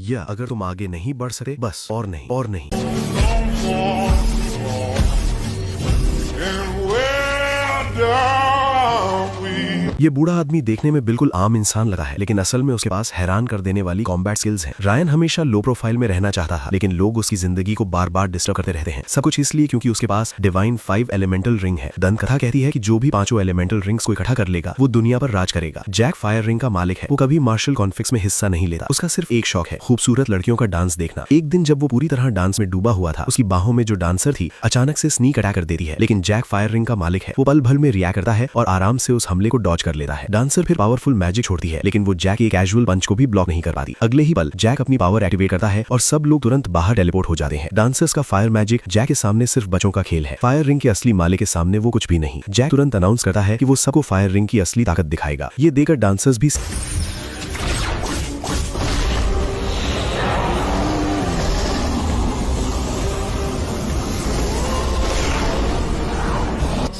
या अगर तुम आगे नहीं बढ़ सकते बस और नहीं और नहीं। ये बूढ़ा आदमी देखने में बिल्कुल आम इंसान लगा है, लेकिन असल में उसके पास हैरान कर देने वाली कॉम्बैट स्किल्स हैं। रायन हमेशा लो प्रोफाइल में रहना चाहता था, लेकिन लोग उसकी जिंदगी को बार बार डिस्टर्ब करते रहते हैं। सब कुछ इसलिए क्योंकि उसके पास डिवाइन 5 एलिमेंटल रिंग है। दंत कथा कहती है कि जो भी 5 एलिमेंटल रिंग्स को इकट्ठा कर लेगा वो दुनिया पर राज करेगा। जैक फायर रिंग का मालिक है। वो कभी मार्शल कॉन्फ्लिक्ट्स में हिस्सा नहीं लेता। उसका सिर्फ एक शौक है, खूबसूरत लड़कियों का डांस देखना। एक दिन जब वो पूरी तरह डांस में डूबा हुआ था, उसकी बाहों में जो डांसर थी अचानक से स्नीक अटैक कर देती है, लेकिन जैक फायर रिंग का मालिक है। वो पल भर में रिएक्ट करता है और आराम से उस हमले को डॉज कर लेता है। डांसर फिर पावरफुल मैजिक छोड़ती है, लेकिन वो जैक के कैजुअल पंच को भी ब्लॉक नहीं कर पाती। अगले ही पल जैक अपनी पावर एक्टिवेट करता है और सब लोग तुरंत बाहर टेलीपोर्ट हो जाते हैं। डांसर्स का फायर मैजिक जैक के सामने सिर्फ बच्चों का खेल है। फायर रिंग के असली मालिक के सामने वो कुछ भी नहीं। जैक तुरंत अनाउंस करता है कि वो सबको फायर रिंग की असली ताकत दिखाएगा। ये देखकर डांसर्स भी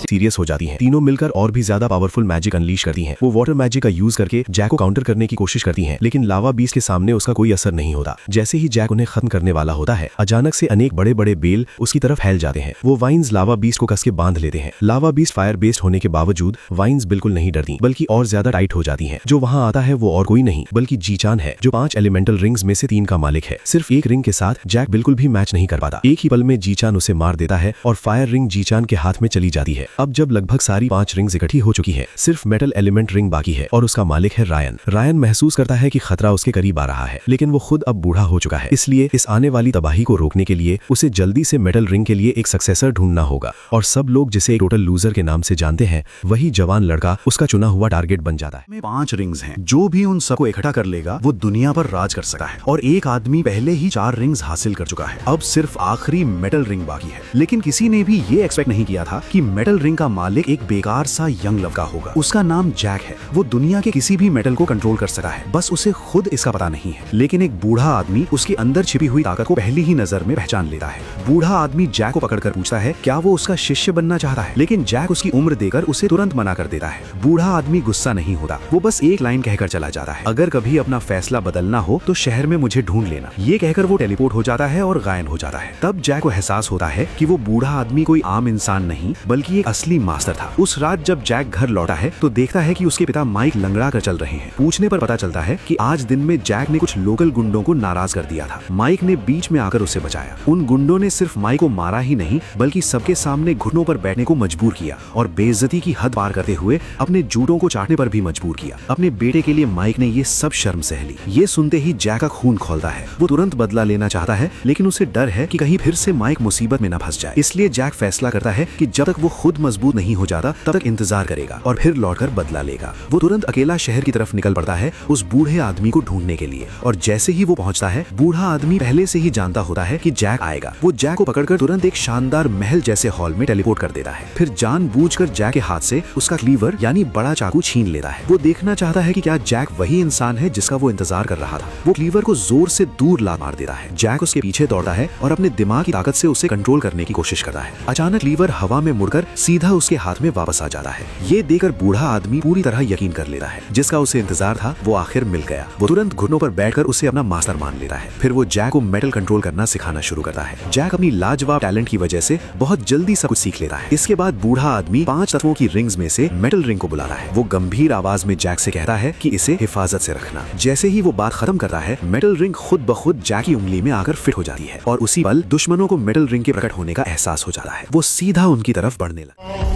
सीरियस हो जाती हैं। तीनों मिलकर और भी ज्यादा पावरफुल मैजिक अनलीश करती हैं। वो वाटर मैजिक का यूज करके जैक को काउंटर करने की कोशिश करती हैं, लेकिन लावा बीस्ट के सामने उसका कोई असर नहीं होता। जैसे ही जैक उन्हें खत्म करने वाला होता है, अचानक से अनेक बड़े बड़े बेल उसकी तरफ फैल जाते हैं। वो वाइन्स लावा बीस्ट को कस के बांध लेते हैं। लावा बीस्ट फायर बेस्ड होने के बावजूद वाइन्स बिल्कुल नहीं डरती, बल्कि और ज्यादा टाइट हो जाती हैं। जो वहां आता है वो और कोई नहीं बल्कि जीचान है, जो 5 एलिमेंटल रिंग्स में से 3 का मालिक है। सिर्फ एक रिंग के साथ जैक बिल्कुल भी मैच नहीं कर पाता। एक ही पल में जीचान उसे मार देता है और फायर रिंग जीचान के हाथ में चली जाती है। अब जब लगभग सारी 5 रिंग्स इकट्ठी हो चुकी है, सिर्फ मेटल एलिमेंट रिंग बाकी है और उसका मालिक है रायन। रायन महसूस करता है कि खतरा उसके करीब आ रहा है, लेकिन वो खुद अब बूढ़ा हो चुका है। इसलिए इस आने वाली तबाही को रोकने के लिए उसे जल्दी से मेटल रिंग के लिए एक सक्सेसर ढूंढना होगा। और सब लोग जिसे एक टोटल लूजर के नाम से जानते हैं, वही जवान लड़का उसका चुना हुआ टारगेट बन जाता है। 5 रिंग्स हैं। जो भी उन सबको इकट्ठा कर लेगा वो दुनिया पर राज कर सकता है, और एक आदमी पहले ही 4 रिंग्स हासिल कर चुका है। अब सिर्फ आखिरी मेटल रिंग बाकी है। लेकिन किसी ने भी ये एक्सपेक्ट नहीं किया था कि मेटल रिंग का मालिक एक बेकार सा यंग लड़का होगा। उसका नाम जैक है। वो दुनिया के किसी भी मेटल को कंट्रोल कर सकता है, बस उसे खुद इसका पता नहीं है। लेकिन एक बूढ़ा आदमी उसके अंदर छिपी हुई ताकत को पहली ही नजर में पहचान लेता है। बूढ़ा आदमी जैक को पकड़कर पूछता है क्या वो उसका शिष्य बनना चाहता है, लेकिन जैक उसकी उम्र देकर उसे तुरंत मना कर देता है। बूढ़ा आदमी गुस्सा नहीं होता, वो बस एक लाइन कहकर चला जाता है, अगर कभी अपना फैसला बदलना हो तो शहर में मुझे ढूंढ लेना। ये कहकर वो टेलीपोर्ट हो जाता है और गायब हो जाता है। तब जैक को एहसास होता है कि वो बूढ़ा आदमी कोई आम इंसान नहीं बल्कि एक असली मास्टर था। उस रात जब जैक घर लौटा है तो देखता है कि उसके पिता माइक लंगड़ा कर चल रहे हैं। पूछने पर पता चलता है कि आज दिन में जैक ने कुछ लोकल गुंडों को नाराज कर दिया था। माइक ने बीच में आकर उसे बचाया। उन गुंडों ने सिर्फ माइक को मारा ही नहीं बल्कि सबके सामने घुटनों पर बैठने को मजबूर किया और बेइज्जती की हद पार करते हुए अपने जूतों को चाटने पर भी मजबूर किया। अपने बेटे के लिए माइक ने ये सब शर्म सह ली। ये सुनते ही जैक का खून खौलता है। वो तुरंत बदला लेना चाहता है, लेकिन उसे डर है कि कहीं फिर से माइक मुसीबत में न फंस जाए। इसलिए जैक फैसला करता है कि जब तक वो खुद मजबूत नहीं हो जाता तब तक इंतजार करेगा और फिर लौटकर बदला लेगा। वो तुरंत अकेला शहर की तरफ निकल पड़ता है उस बूढ़े आदमी को ढूंढने के लिए। और जैसे ही वो पहुंचता है, बूढ़ा आदमी पहले से ही जानता होता है कि जैक आएगा। वो जैक को पकड़कर तुरंत एक शानदार महल जैसे हॉल में टेलीपोर्ट कर देता है। फिर जानबूझकर जैक के हाथ से उसका क्लीवर यानी बड़ा चाकू छीन लेता है। वो देखना चाहता है कि क्या जैक वही इंसान है जिसका वो इंतजार कर रहा था। वो क्लीवर को जोर से दूर ला मार देता है। जैक उसके पीछे दौड़ता है और अपने दिमाग की ताकत से उसे कंट्रोल करने की कोशिश करता है। अचानक क्लीवर हवा में मुड़कर सीधा उसके हाथ में वापस आ जाता है। ये देखकर बूढ़ा आदमी पूरी तरह यकीन कर लेता है। जिसका उसे इंतजार था वो आखिर मिल गया। वो तुरंत घुटनों पर बैठकर उसे अपना मास्टर मान लेता है। फिर वो जैक को मेटल कंट्रोल करना सिखाना शुरू करता है। जैक अपनी लाजवाब टैलेंट की वजह से बहुत जल्दी सब कुछ सीख लेता है। इसके बाद बूढ़ा आदमी 5 तत्वों की रिंग्स में से मेटल रिंग को बुलाता है। वो गंभीर आवाज में जैक से कहता है कि इसे हिफाजत से रखना। जैसे ही वो बात खत्म करता है, मेटल रिंग खुद ब खुद जैक की उंगली में आकर फिट हो जाती है और उसी पल दुश्मनों को मेटल रिंग के प्रकट होने का एहसास हो जाता है। वो सीधा उनकी तरफ बढ़ने लगा।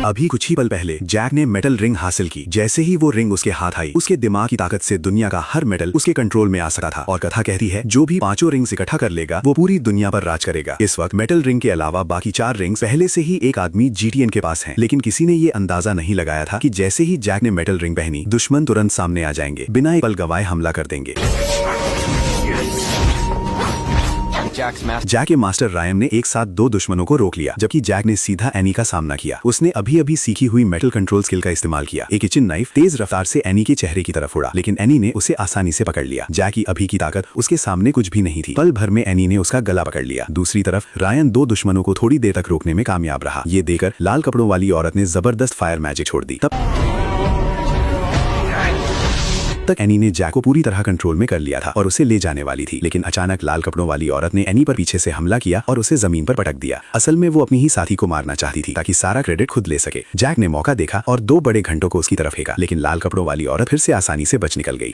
अभी कुछ ही पल पहले जैक ने मेटल रिंग हासिल की। जैसे ही वो रिंग उसके हाथ आई, उसके दिमाग की ताकत से दुनिया का हर मेटल उसके कंट्रोल में आ सका था। और कथा कहती है जो भी 5 रिंग्स इकट्ठा कर लेगा वो पूरी दुनिया पर राज करेगा। इस वक्त मेटल रिंग के अलावा बाकी 4 रिंग्स पहले से ही एक आदमी जीटीएन के पास हैं। लेकिन किसी ने ये अंदाजा नहीं लगाया था कि जैसे ही जैक ने मेटल रिंग पहनी, दुश्मन तुरंत सामने आ जाएंगे, बिना एक पल गवाए हमला कर देंगे। जैक के मास्टर रायन ने एक साथ दो दुश्मनों को रोक लिया, जबकि जैक ने सीधा एनी का सामना किया। उसने अभी अभी सीखी हुई मेटल कंट्रोल स्किल का इस्तेमाल किया। एक किचन नाइफ तेज रफ्तार से एनी के चेहरे की तरफ उड़ा, लेकिन एनी ने उसे आसानी से पकड़ लिया। जैक की अभी की ताकत उसके सामने कुछ भी नहीं थी। पल भर में एनी ने उसका गला पकड़ लिया। दूसरी तरफ रायन दो दुश्मनों को थोड़ी देर तक रोकने में कामयाब रहा। ये देखकर लाल कपड़ों वाली औरत ने जबरदस्त फायर मैजिक छोड़ दी। तक एनी ने जैक को पूरी तरह कंट्रोल में कर लिया था और उसे ले जाने वाली थी, लेकिन अचानक लाल कपड़ों वाली औरत ने एनी पर पीछे से हमला किया और उसे जमीन पर पटक दिया। असल में वो अपनी ही साथी को मारना चाहती थी ताकि सारा क्रेडिट खुद ले सके। जैक ने मौका देखा और दो बड़े घंटों को उसकी तरफ फेंका, लेकिन लाल कपड़ों वाली औरत फिर से आसानी से बच निकल गई।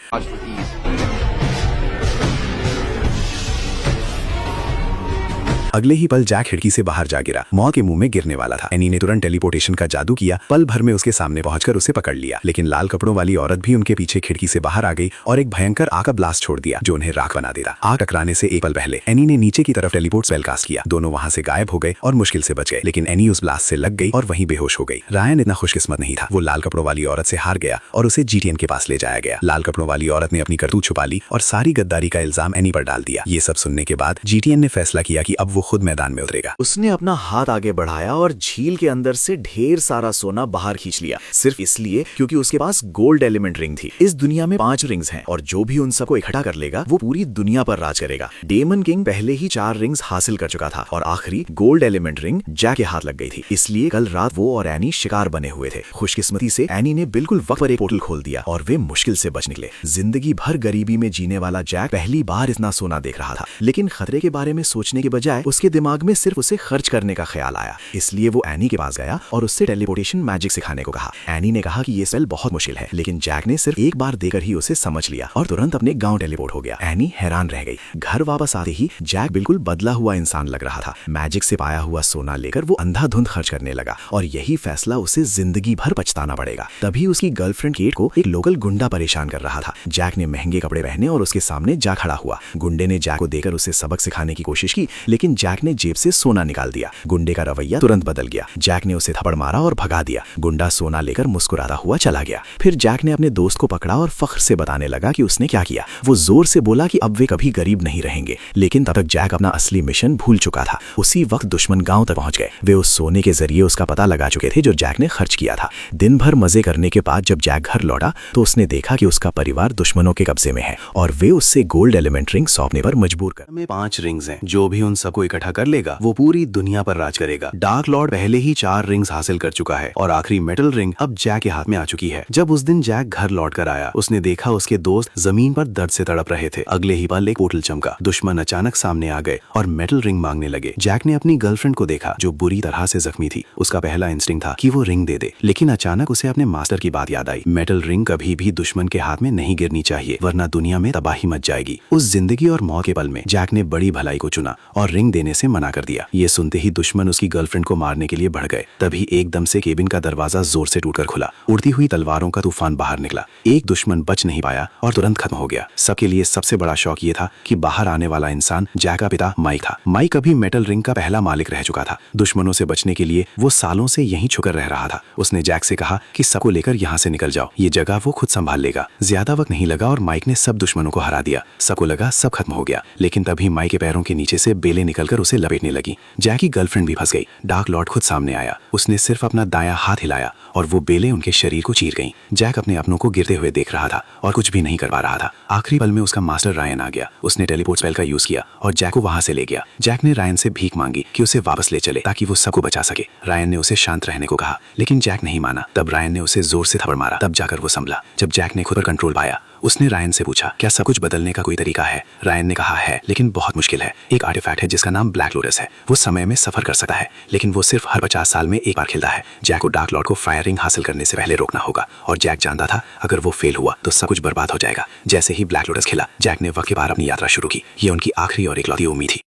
अगले ही पल जैक खिड़की से बाहर जा गिरा। मौत के मुंह में गिरने वाला था। एनी ने तुरंत टेलीपोर्टेशन का जादू किया, पल भर में उसके सामने पहुंचकर उसे पकड़ लिया, लेकिन लाल कपड़ों वाली औरत भी उनके पीछे खिड़की से बाहर आ गई और एक भयंकर आग का ब्लास्ट छोड़ दिया जो उन्हें राख बना देता। आग टकराने से एक पल पहले एनी ने नीचे की तरफ टेलीपोर्ट स्पेल कास्ट किया। दोनों वहां से गायब हो गए और मुश्किल से बच गए, लेकिन एनी उस ब्लास्ट से लग गई और वहीं बेहोश हो गई। रायन इतना खुशकिस्मत नहीं था। वो लाल कपड़ों वाली औरत से हार गया और उसे जीटीएन के पास ले जाया गया। लाल कपड़ों वाली औरत ने अपनी करतूत छुपा ली और सारी गद्दारी का इल्जाम एनी पर डाल दिया। ये सब सुनने के बाद जीटीएन ने फैसला किया कि अब वो खुद मैदान में उतरेगा। उसने अपना हाथ आगे बढ़ाया और झील के अंदर से ढेर सारा सोना बाहर खींच लिया, सिर्फ इसलिए क्योंकि उसके पास गोल्ड एलिमेंट रिंग थी। इस दुनिया में 5 रिंग्स हैं और जो भी उन सबको इकट्ठा कर लेगा वो पूरी दुनिया पर राज करेगा। डेमन किंग पहले ही 4 रिंग्स हासिल कर चुका था और आखिरी गोल्ड एलिमेंट रिंग जैक के हाथ लग गई थी। इसलिए कल रात वो और एनी शिकार बने हुए थे। खुशकिस्मती से एनी ने बिल्कुल वक्त पर एक पोर्टल खोल दिया और वे मुश्किल से बच निकले। जिंदगी भर गरीबी में जीने वाला जैक पहली बार इतना सोना देख रहा था, लेकिन खतरे के बारे में सोचने के बजाय उसके दिमाग में सिर्फ उसे खर्च करने का ख्याल आया। इसलिए वो एनी के पास गया और उससे टेलीपोर्टेशन मैजिक सिखाने को कहा। एनी ने कहा कि ये स्पेल बहुत मुश्किल है, लेकिन जैक ने सिर्फ एक बार देकर ही उसे समझ लिया और तुरंत अपने गांव टेलीपोर्ट हो गया। एनी हैरान रह गई। घर वापस आते ही जैक बिल्कुल बदला हुआ इंसान लग रहा था। मैजिक से पाया हुआ सोना लेकर वो अंधाधुंध खर्च करने लगा और यही फैसला उसे जिंदगी भर पछताना पड़ेगा। तभी उसकी गर्लफ्रेंड केट को एक लोकल गुंडा परेशान कर रहा था। जैक ने महंगे कपड़े पहने और उसके सामने जा खड़ा हुआ। गुंडे ने जैक को देकर उसे सबक सिखाने की कोशिश की, लेकिन जैक ने जेब से सोना निकाल दिया। गुंडे का रवैया तुरंत बदल गया। जैक ने उसे थप्पड़ मारा और भगा दिया। गुंडा सोना लेकर मुस्कुराता हुआ चला गया। फिर जैक ने अपने दोस्त को पकड़ा और फख्र से बताने लगा कि उसने क्या किया। वो जोर से बोला कि अब वे कभी गरीब नहीं रहेंगे, लेकिन तब तक जैक अपना असली मिशन भूल चुका था। उसी वक्त दुश्मन गांव तक पहुंच गए। वे उस सोने के जरिए उसका पता लगा चुके थे जो जैक ने खर्च किया था। दिन भर मजे करने के बाद जब जैक घर लौटा तो उसने देखा कि उसका परिवार दुश्मनों के कब्जे में है और वे उससे गोल्ड एलिमेंट रिंग सौंपने पर मजबूर कर। में 5 रिंग्स हैं, जो भी उन सबको इकट्ठा कर लेगा वो पूरी दुनिया पर राज करेगा। डार्क लॉर्ड पहले ही 4 रिंग्स हासिल कर चुका है और आखिरी मेटल रिंग अब जैक के हाथ में आ चुकी है। जब उस दिन जैक घर लौट कर आया, उसने देखा उसके दोस्त जमीन पर दर्द से तड़प रहे थे। अगले ही पल एक पोर्टल चमका। दुश्मन अचानक सामने आ गए और मेटल रिंग मांगने लगे। जैक ने अपनी गर्लफ्रेंड को देखा जो बुरी तरह से जख्मी थी। उसका पहला इंस्टिंक्ट था कि वो रिंग दे दे, लेकिन अचानक उसे अपने मास्टर की बात याद आई। मेटल रिंग कभी भी दुश्मन के हाथ में नहीं गिरनी चाहिए, वरना दुनिया में तबाही मच जाएगी। उस जिंदगी और मौत के पल में जैक ने बड़ी भलाई को चुना और रिंग देने से मना कर दिया। ये सुनते ही दुश्मन उसकी गर्लफ्रेंड को मारने के लिए बढ़ गए। तभी एकदम से केबिन का दरवाजा जोर से टूटकर खुला। उड़ती हुई तलवारों का तूफान बाहर निकला। एक दुश्मन बच नहीं पाया और तुरंत खत्म हो गया। सबके लिए सबसे बड़ा शौक ये था कि बाहर आने वाला इंसान जैक का पिता माइक था। माइक अभी मेटल रिंग का पहला मालिक रह चुका था। दुश्मनों से बचने के लिए वो सालों से यहीं छुकर रह रहा था। उसने जैक से कहा कि सबको लेकर यहाँ से निकल जाओ, ये जगह वो खुद संभाल लेगा। ज्यादा वक्त नहीं लगा और माइक ने सब दुश्मनों को हरा दिया। सबको लगा सब खत्म हो गया, लेकिन तभी माइक के पैरों के नीचे से बेलें निकलकर उसे लपेटने लगी। जैक की गर्लफ्रेंड भी फंस गई। डार्क लॉर्ड खुद सामने आया। उसने सिर्फ अपना दायां हाथ हिलाया और वो बेलें उनके शरीर को चीर गईं। जैक अपने अपनों को गिरते हुए देख रहा था और कुछ भी नहीं कर पा रहा था। आखिरी पल में उसका मास्टर रायन आ गया। उसने टेलीपोर्ट स्पेल का यूज किया और जैक को वहां से ले गया। जैक ने रायन से भीख मांगी कि उसे वापस ले चले ताकि वो सबको बचा सके। रायन ने उसे शांत रहने को कहा, लेकिन जैक नहीं माना। तब रायन ने उसे जोर से थप्पड़ मारा। तब जाकर वो संभला। जब जैक ने खुद पर कंट्रोल पाया, उसने रायन से पूछा, क्या सब कुछ बदलने का कोई तरीका है? रायन ने कहा है, लेकिन बहुत मुश्किल है। एक आर्टिफैक्ट है जिसका नाम ब्लैक लोटस है। वो समय में सफर कर सकता है, लेकिन वो सिर्फ हर 50 साल में एक बार खिलता है। जैक को डार्क लॉर्ड को फायर रिंग हासिल करने से पहले रोकना होगा और जैक जानता था अगर वो फेल हुआ तो सब कुछ बर्बाद हो जाएगा। जैसे ही ब्लैक लोटस खिला, जैक ने वक्त के पार अपनी यात्रा शुरू की। ये उनकी आखिरी और इकलौती उम्मीद थी।